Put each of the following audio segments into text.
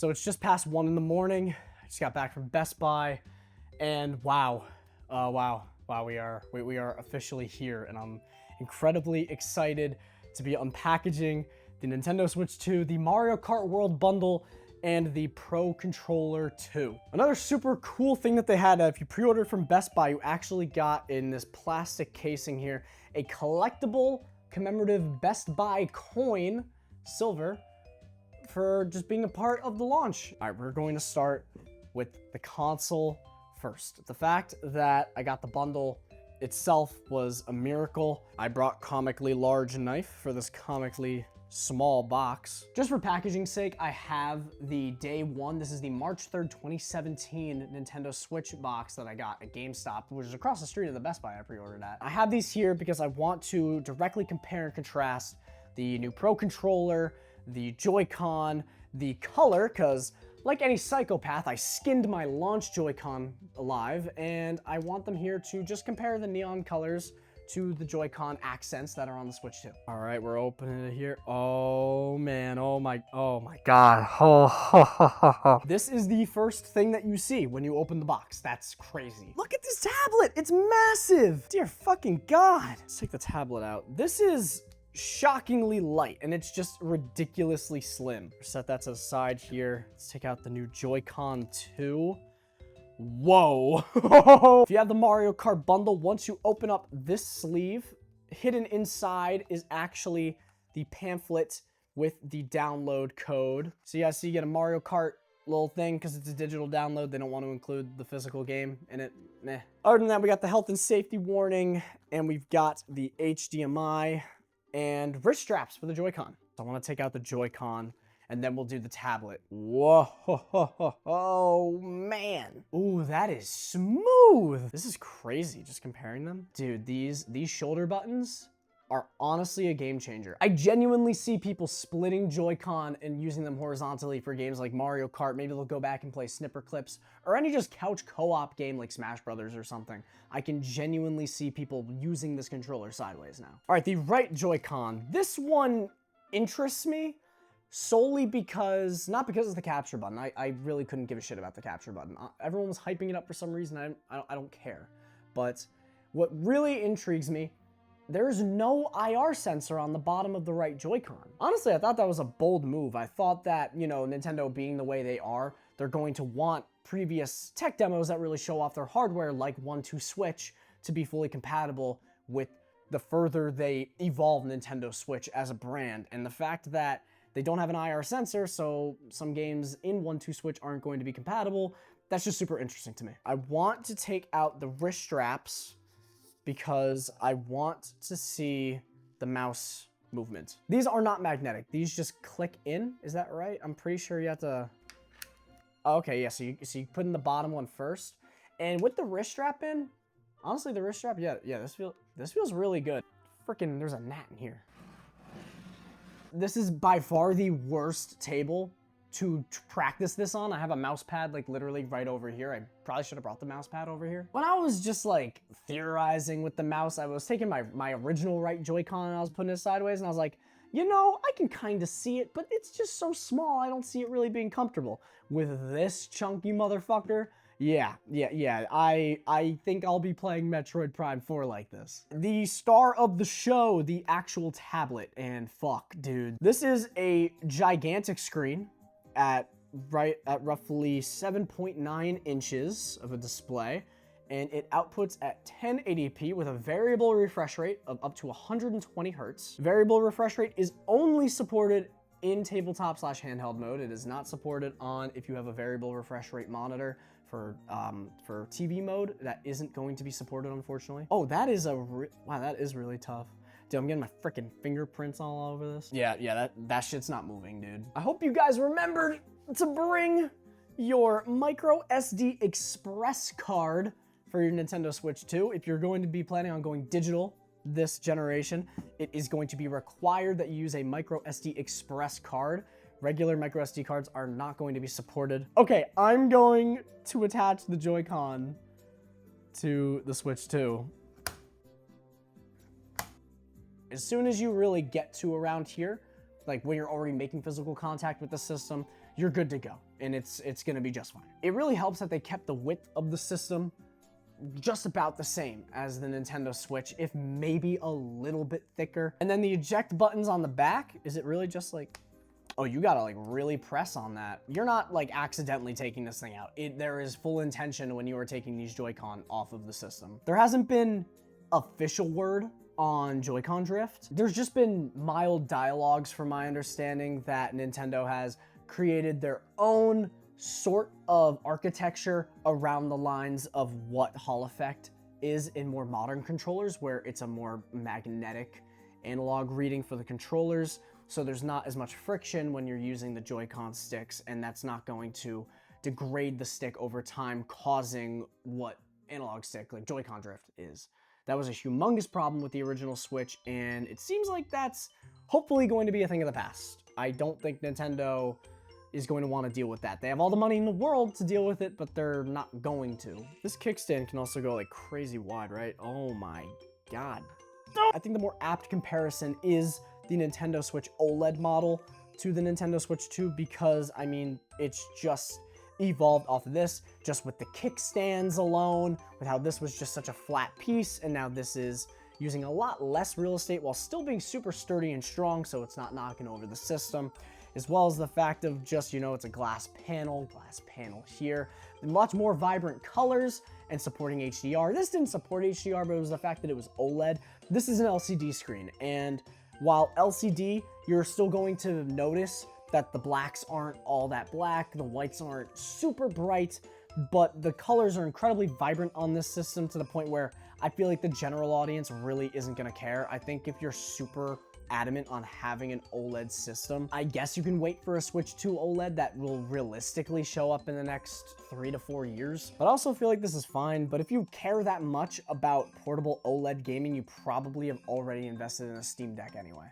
So it's just past 1 in the morning. I just got back from Best Buy, and wow, we are officially here, and I'm incredibly excited to be unpackaging the Nintendo Switch 2, the Mario Kart World Bundle, and the Pro Controller 2. Another super cool thing that they had, if you pre-ordered from Best Buy, you actually got in this plastic casing here a collectible commemorative Best Buy coin, silver, for just being a part of the launch. All right, we're going to start with the console first. The fact that I got the bundle itself was a miracle. I brought comically large knife for this comically small box. Just for packaging's sake, I have the day one. This is the March 3rd, 2017 Nintendo Switch box that I got at GameStop, which is across the street of the Best Buy I pre-ordered at. I have these here because I want to directly compare and contrast the new Pro Controller, the Joy-Con, the color, because like any psychopath, I skinned my launch Joy-Con alive, and I want them here to just compare the neon colors to the Joy-Con accents that are on the Switch 2. All right, we're opening it here. Oh man, oh my God. This is the first thing that you see when you open the box. That's crazy. Look at this tablet, it's massive. Dear fucking God. Let's take the tablet out. This is shockingly light, and it's just ridiculously slim. Set that to the side here. Let's take out the new Joy-Con 2. Whoa. If you have the Mario Kart bundle, once you open up this sleeve, hidden inside is actually the pamphlet with the download code. So you guys see, you get a Mario Kart little thing because it's a digital download. They don't want to include the physical game in it. Meh. Other than that, we got the health and safety warning, and we've got the HDMI and wrist straps for the Joy-Con. So I want to take out the Joy-Con, and then we'll do the tablet. Whoa, oh man. Ooh, that is smooth. This is crazy, just comparing them. Dude, these shoulder buttons are honestly a game changer. I genuinely see people splitting Joy-Con and using them horizontally for games like Mario Kart. Maybe they'll go back and play Snipper Clips, or any just couch co-op game like Smash Brothers or something. I can genuinely see people using this controller sideways now. All right, the right Joy-Con. This one interests me solely because, not because of the capture button. I really couldn't give a shit about the capture button. Everyone was hyping it up for some reason. I don't care. But what really intrigues me, there's no IR sensor on the bottom of the right Joy-Con. Honestly, I thought that was a bold move. I thought that, you know, Nintendo being the way they are, they're going to want previous tech demos that really show off their hardware, like 1-2 Switch, to be fully compatible with the further they evolve Nintendo Switch as a brand. And the fact that they don't have an IR sensor, so some games in 1-2 Switch aren't going to be compatible, that's just super interesting to me. I want to take out the wrist straps because I want to see the mouse movement. These are not magnetic. These just click in. Is that right? I'm pretty sure you have to... Oh, okay, yeah, so you put in the bottom one first. And with the wrist strap in, honestly, the wrist strap, yeah, this feels really good. Freaking, there's a gnat in here. This is by far the worst table to practice this on. I have a mouse pad like literally right over here. I probably should have brought the mouse pad over here. When I was just like theorizing with the mouse, I was taking my original right Joy-Con and I was putting it sideways, and I was like, you know, I can kind of see it, but it's just so small, I don't see it really being comfortable. With this chunky motherfucker, yeah, I think I'll be playing Metroid Prime 4 like this. The star of the show, the actual tablet, and fuck, dude. This is a gigantic screen at roughly 7.9 inches of a display, and it outputs at 1080p with a variable refresh rate of up to 120 hertz. Variable refresh rate is only supported in tabletop/handheld mode. It is not supported on if you have a variable refresh rate monitor. For TV mode, that isn't going to be supported, unfortunately. Oh, that is wow, that is really tough. Dude, I'm getting my freaking fingerprints all over this. Yeah, that shit's not moving, dude. I hope you guys remembered to bring your micro SD express card for your Nintendo Switch 2. If you're going to be planning on going digital this generation, it is going to be required that you use a micro SD express card. Regular micro SD cards are not going to be supported. Okay, I'm going to attach the Joy-Con to the Switch 2. As soon as you really get to around here, like when you're already making physical contact with the system, you're good to go. and it's gonna be just fine. It really helps that they kept the width of the system just about the same as the Nintendo Switch, if maybe a little bit thicker. And then the eject buttons on the back, is it really just like, oh, you gotta like really press on that. You're not like accidentally taking this thing out. There is full intention when you are taking these Joy-Con off of the system. There hasn't been official word on Joy-Con drift. There's just been mild dialogues from my understanding that Nintendo has created their own sort of architecture around the lines of what Hall effect is in more modern controllers, where it's a more magnetic analog reading for the controllers. So there's not as much friction when you're using the Joy-Con sticks, and that's not going to degrade the stick over time, causing what analog stick, like Joy-Con drift, is. That was a humongous problem with the original Switch, and it seems like that's hopefully going to be a thing of the past. I don't think Nintendo is going to want to deal with that. They have all the money in the world to deal with it, but they're not going to. This kickstand can also go like crazy wide, right? Oh my God. I think the more apt comparison is the Nintendo Switch OLED model to the Nintendo Switch 2, because, I mean, it's just evolved off of this, just with the kickstands alone, with how this was just such a flat piece, and now this is using a lot less real estate while still being super sturdy and strong, so it's not knocking over the system, as well as the fact of just, you know, it's a glass panel here, much more vibrant colors, and supporting HDR. This didn't support HDR, but it was the fact that it was OLED. This is an LCD screen, and while LCD, you're still going to notice that the blacks aren't all that black, the whites aren't super bright, but the colors are incredibly vibrant on this system to the point where I feel like the general audience really isn't gonna care. I think if you're super adamant on having an OLED system, I guess you can wait for a Switch 2 OLED that will realistically show up in the next 3 to 4 years. But I also feel like this is fine, but if you care that much about portable OLED gaming, you probably have already invested in a Steam Deck anyway.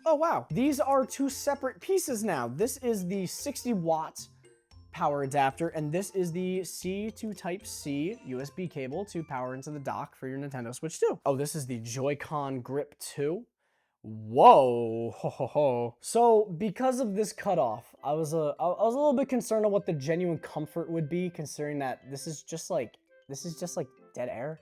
Oh wow, these are two separate pieces now. This is the 60-watt power adapter, and this is the C to Type-C USB cable to power into the dock for your Nintendo Switch 2. Oh, this is the Joy-Con Grip 2. Whoa, ho ho ho. So because of this cutoff, I was a little bit concerned on what the genuine comfort would be, considering that this is just like dead air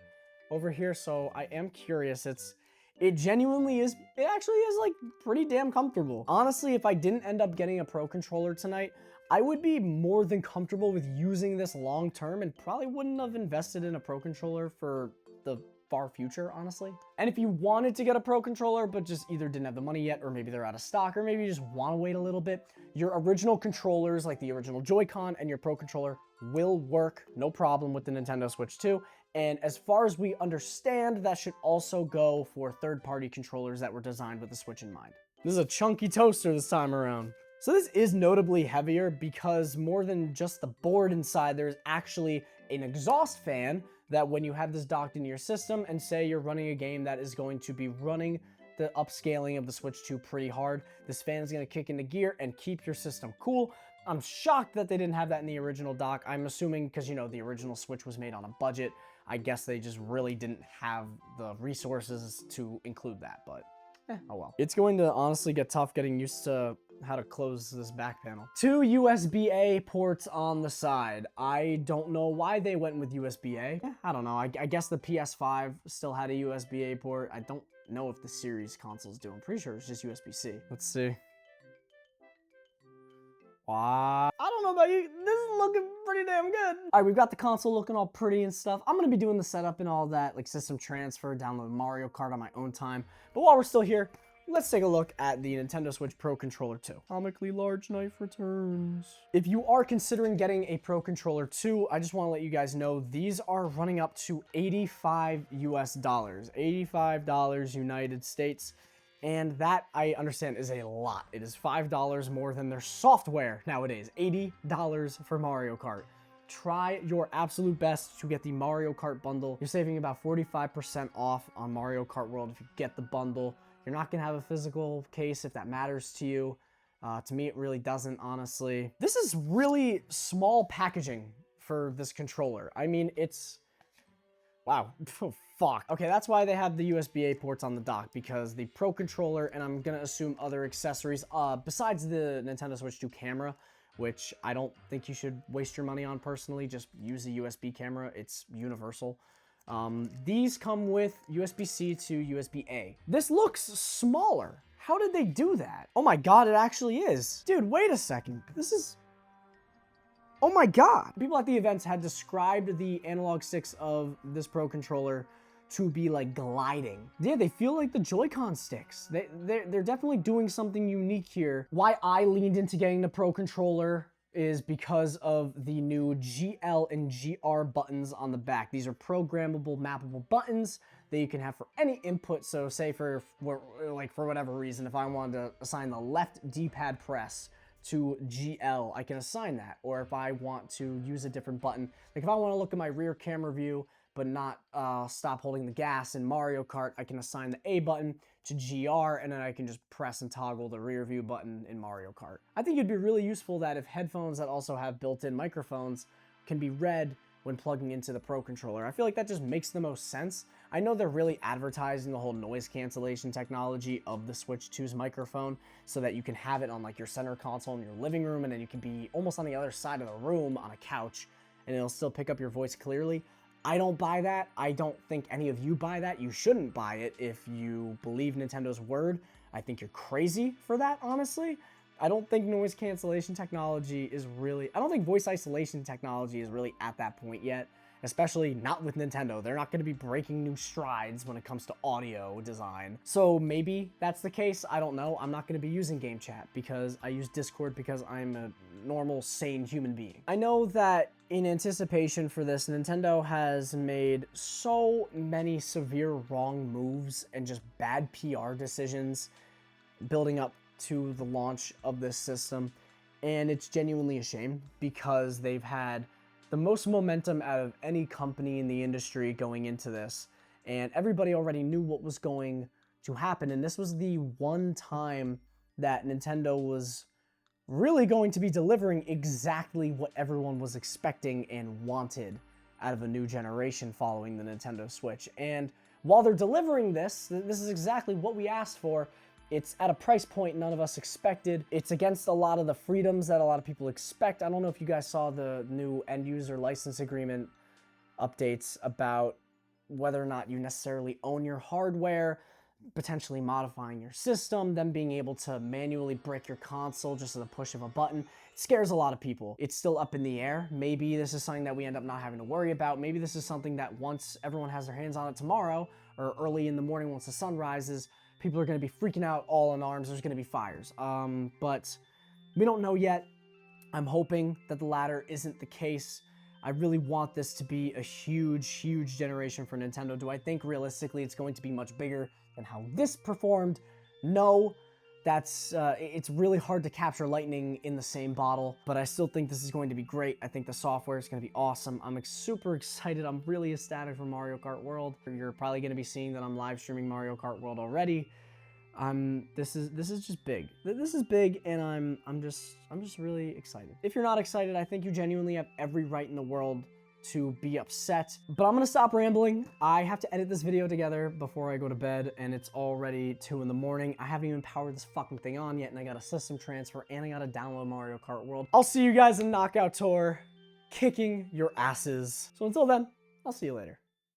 over here. So I am curious. It genuinely is, it actually is like pretty damn comfortable. Honestly, if I didn't end up getting a Pro Controller tonight, I would be more than comfortable with using this long term and probably wouldn't have invested in a Pro Controller for the far future, honestly. And if you wanted to get a Pro Controller, but just either didn't have the money yet, or maybe they're out of stock, or maybe you just want to wait a little bit, your original controllers, like the original Joy-Con and your Pro Controller, will work no problem with the Nintendo Switch 2. And as far as we understand, that should also go for third-party controllers that were designed with the Switch in mind. This is a chunky toaster this time around. So this is notably heavier because more than just the board inside, there's actually an exhaust fan that when you have this docked into your system and say you're running a game that is going to be running the upscaling of the Switch 2 pretty hard, this fan is going to kick into gear and keep your system cool. I'm shocked that they didn't have that in the original dock. I'm assuming because, you know, the original Switch was made on a budget. I guess they just really didn't have the resources to include that, but oh well. It's going to honestly get tough getting used to how to close this back panel. 2 USB-A ports on the side. I don't know why they went with USB-A. I don't know. I guess the PS5 still had a USB-A port. I don't know if the Series consoles do. I'm pretty sure it's just USB-C. Let's see. Wow. I don't know about you. This is looking pretty damn good. All right, we've got the console looking all pretty and stuff. I'm going to be doing the setup and all that, like system transfer, download Mario Kart on my own time. But while we're still here, let's take a look at the Nintendo Switch Pro Controller 2. Comically large knife returns. If you are considering getting a Pro Controller 2, I just want to let you guys know these are running up to $85 US, $85 United States. And that, I understand, is a lot. It is $5 more than their software nowadays. $80 for Mario Kart. Try your absolute best to get the Mario Kart bundle. You're saving about 45% off on Mario Kart World if you get the bundle. You're not gonna have a physical case if that matters to you. To me, it really doesn't, honestly. This is really small packaging for this controller. I mean, it's... Wow. Oh, fuck. Okay, that's why they have the USB-A ports on the dock, because the Pro Controller, and I'm gonna assume other accessories, besides the Nintendo Switch 2 camera, which I don't think you should waste your money on personally. Just use a USB camera. It's universal. These come with USB-C to USB-A. This looks smaller. How did they do that? Oh my God, it actually is. Dude, wait a second. This is... Oh my God. People at the events had described the analog sticks of this Pro controller to be like gliding. Yeah, they feel like the Joy-Con sticks. They're definitely doing something unique here. Why I leaned into getting the Pro controller is because of the new GL and GR buttons on the back. These are programmable, mappable buttons that you can have for any input. So say for whatever reason, if I wanted to assign the left D-pad press to GL, I can assign that. Or if I want to use a different button, like if I want to look at my rear camera view but not stop holding the gas in Mario Kart, I can assign the A button to GR, and then I can just press and toggle the rear view button in Mario Kart. I think it'd be really useful that if headphones that also have built-in microphones can be read when plugging into the Pro controller. I feel like that just makes the most sense. I know they're really advertising the whole noise cancellation technology of the Switch 2's microphone so that you can have it on like your center console in your living room, and then you can be almost on the other side of the room on a couch and it'll still pick up your voice clearly. I don't buy that. I don't think any of you buy that. You shouldn't buy it if you believe Nintendo's word. I think you're crazy for that, honestly. I don't think noise cancellation technology is really... I don't think voice isolation technology is really at that point yet, especially not with Nintendo. They're not going to be breaking new strides when it comes to audio design. So maybe that's the case. I don't know. I'm not going to be using Game Chat because I use Discord because I'm a normal, sane human being. I know that in anticipation for this, Nintendo has made so many severe wrong moves and just bad PR decisions building up to the launch of this system, and it's genuinely a shame because they've had the most momentum out of any company in the industry going into this, and everybody already knew what was going to happen, and this was the one time that Nintendo was really going to be delivering exactly what everyone was expecting and wanted out of a new generation following the Nintendo Switch. And while they're delivering this is exactly what we asked for. It's at a price point none of us expected. It's against a lot of the freedoms that a lot of people expect. I don't know if you guys saw the new end user license agreement updates about whether or not you necessarily own your hardware, potentially modifying your system, them being able to manually break your console just at the push of a button. It scares a lot of people. It's still up in the air. Maybe this is something that we end up not having to worry about. Maybe this is something that once everyone has their hands on it tomorrow, or early in the morning once the sun rises, people are going to be freaking out all in arms. There's going to be fires. But we don't know yet. I'm hoping that the latter isn't the case. I really want this to be a huge, huge generation for Nintendo. Do I think realistically it's going to be much bigger than how this performed? No. It's really hard to capture lightning in the same bottle, but I still think this is going to be great. I think the software is going to be awesome. I'm super excited. I'm really ecstatic for Mario Kart World. You're probably going to be seeing that I'm live streaming Mario Kart World already. This is just big. This is big, and I'm just really excited. If you're not excited, I think you genuinely have every right in the world to be upset. But I'm gonna stop rambling. I have to edit this video together before I go to bed, and it's already 2 in the morning. I haven't even powered this fucking thing on yet, and I got a system transfer, and I gotta download Mario Kart World. I'll see you guys in Knockout Tour, kicking your asses. So until then, I'll see you later.